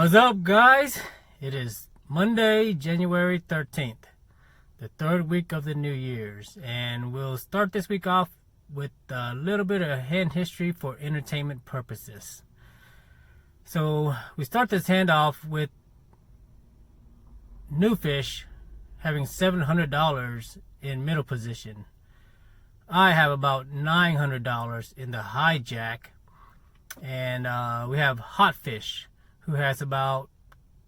What's up, guys? It is Monday, January 13th, the third week of the New Year's, and we'll start this week off with a little bit of hand history for entertainment purposes. So we start this hand off with New Fish having $700 in middle position. I have about $900 in the hijack, and we have Hot Fish, who has about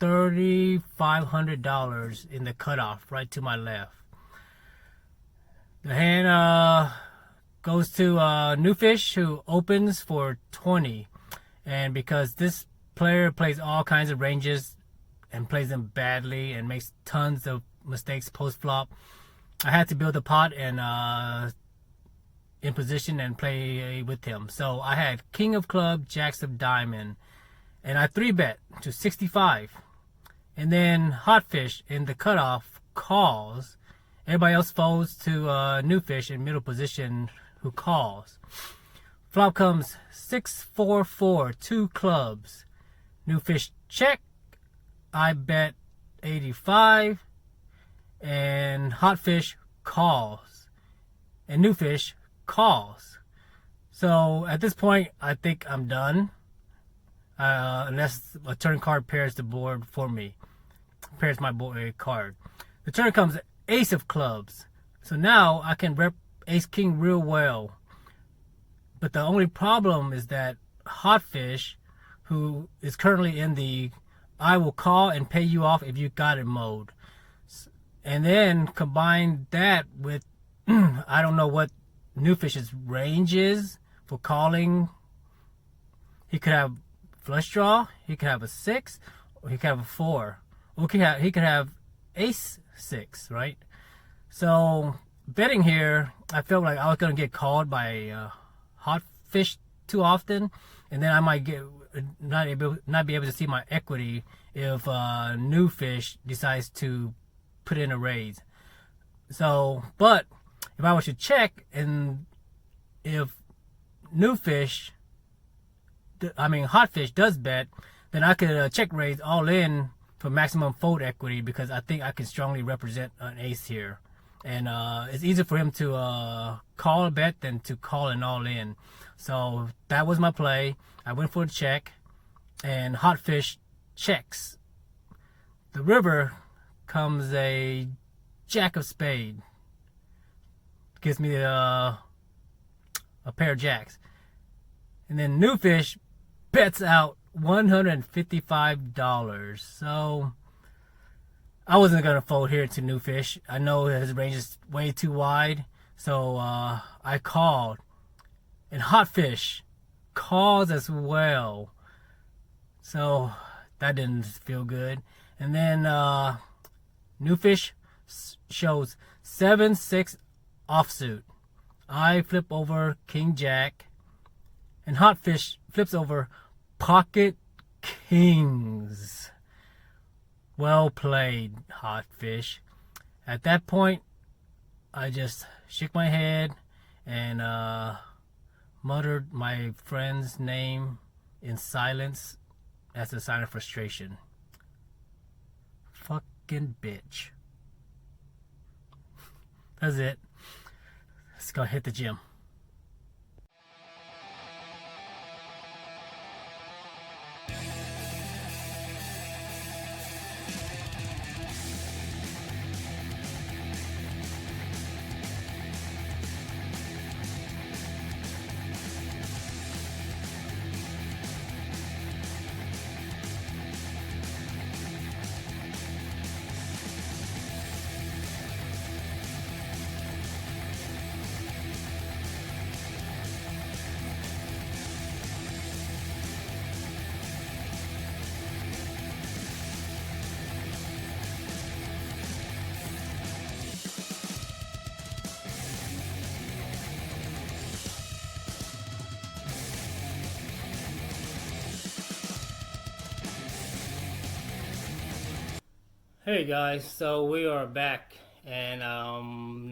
$3,500 in the cutoff, right to my left. The hand goes to New Fish, who opens for 20, and because this player plays all kinds of ranges and plays them badly and makes tons of mistakes post flop, I had to build a pot and in position and play with him. So I had King of Club, Jacks of Diamond, and I 3-bet to 65. And then Hot Fish in the cutoff calls. Everybody else folds to New Fish in middle position, who calls. Flop comes 6-4-4, 2 clubs. New Fish check. I bet 85. And Hot Fish calls. And New Fish calls. So at this point, I think I'm done. Unless a turn card pairs the board for me. Pairs my board card. The turn comes Ace of Clubs. So now I can rep Ace King real well. But the only problem is that Hot Fish, who is currently in the I will call and pay you off if you got it mode. And then combine that with I don't know what New Fish's range is for calling. He could have flush draw, he could have a 6, or he could have a 4. Or he could have ace 6, right? So betting here, I felt like I was gonna get called by Hot Fish too often, and then I might get not be able to see my equity if New Fish decides to put in a raise. So, but if I was to check, and if Hot Fish does bet, then I could check raise all in for maximum fold equity, because I think I can strongly represent an ace here. And it's easier for him to call a bet than to call an all in. So that was my play. I went for the check, and Hot Fish checks. The river comes a Jack of Spade. Gives me a pair of jacks. And then New Fish bets out $155. So I wasn't gonna fold here to New Fish. I know his range is way too wide, so I called. And Hot Fish calls as well, so that didn't feel good. And then New Fish shows 7-6 offsuit. I flip over King Jack, and Hot Fish flips over Pocket Kings. Well played, Hot Fish. At that point, I just shook my head and muttered my friend's name in silence as a sign of frustration. Fucking bitch. That's it. Let's go hit the gym. Hey guys, so we are back, and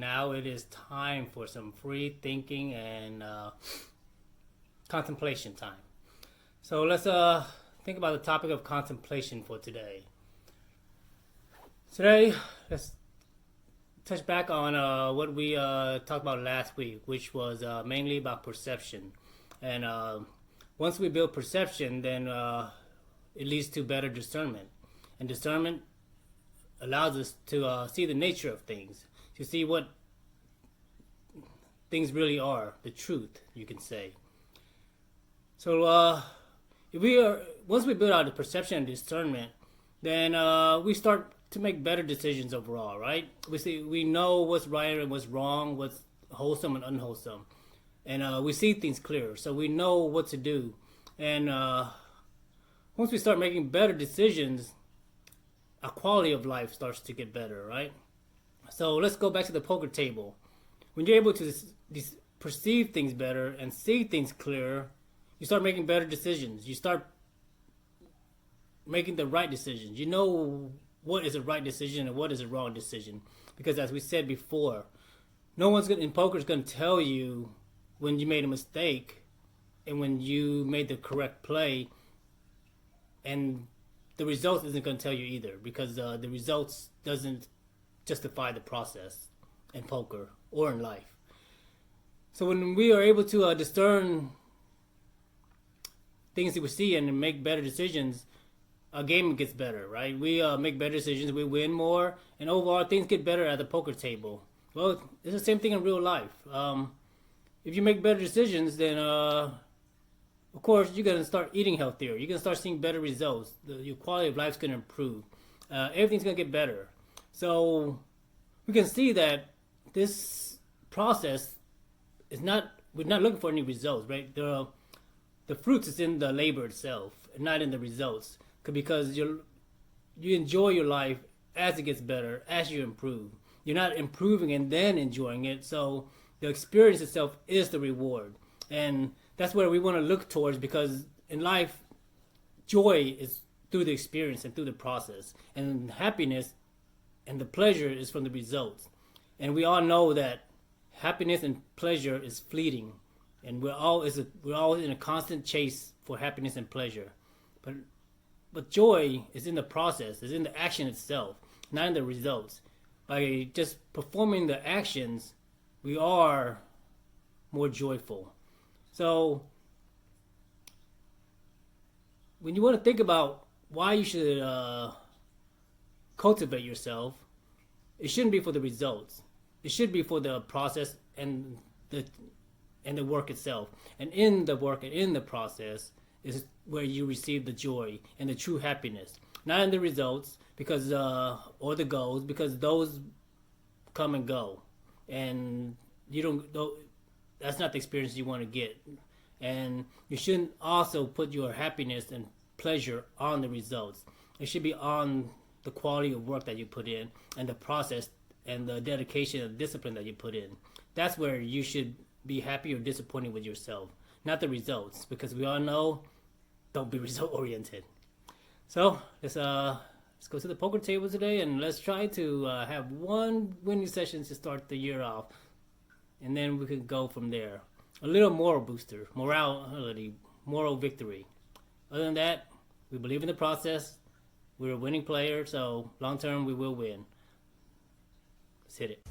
now it is time for some free thinking and contemplation time. So let's think about the topic of contemplation for today. Today, let's touch back on what we talked about last week, which was mainly about perception. And once we build perception, then it leads to better discernment. And discernment allows us to see the nature of things, to see what things really are, the truth, you can say. So once we build out the perception and discernment, then we start to make better decisions overall, right? We know what's right and what's wrong, what's wholesome and unwholesome, and we see things clearer, so we know what to do. And once we start making better decisions, our quality of life starts to get better, right? So let's go back to the poker table. When you're able to perceive things better and see things clearer, you start making better decisions. You start making the right decisions. You know what is a right decision and what is a wrong decision. Because as we said before, no one's in poker is going to tell you when you made a mistake and when you made the correct play, and the results isn't going to tell you either, because the results doesn't justify the process in poker or in life. So when we are able to discern things that we see and make better decisions, our game gets better, right? We make better decisions, we win more, and overall things get better at the poker table. Well, it's the same thing in real life. If you make better decisions, then of course you're going to start eating healthier. You're going to start seeing better results. Your quality of life is going to improve. Everything's going to get better. So we can see that this process is we're not looking for any results, right? The fruits is in the labor itself, and not in the results. Because you enjoy your life as it gets better, as you improve. You're not improving and then enjoying it. So the experience itself is the reward. And that's where we want to look towards, because in life, joy is through the experience and through the process. And happiness and the pleasure is from the results. And we all know that happiness and pleasure is fleeting. And we're always in a constant chase for happiness and pleasure. But joy is in the process, is in the action itself, not in the results. By just performing the actions, we are more joyful. So when you want to think about why you should cultivate yourself, it shouldn't be for the results. It should be for the process and the work itself. And in the work and in the process is where you receive the joy and the true happiness, not in the results, because or the goals, because those come and go, and that's not the experience you want to get. And you shouldn't also put your happiness and pleasure on the results. It should be on the quality of work that you put in, and the process and the dedication and discipline that you put in. That's where you should be happy or disappointed with yourself, not the results, because we all know, don't be result oriented. So let's go to the poker table today, and let's try to have one winning session to start the year off, and then we can go from there. A little moral booster, morality, moral victory. Other than that, we believe in the process. We're a winning player, so long term we will win. Let's hit it.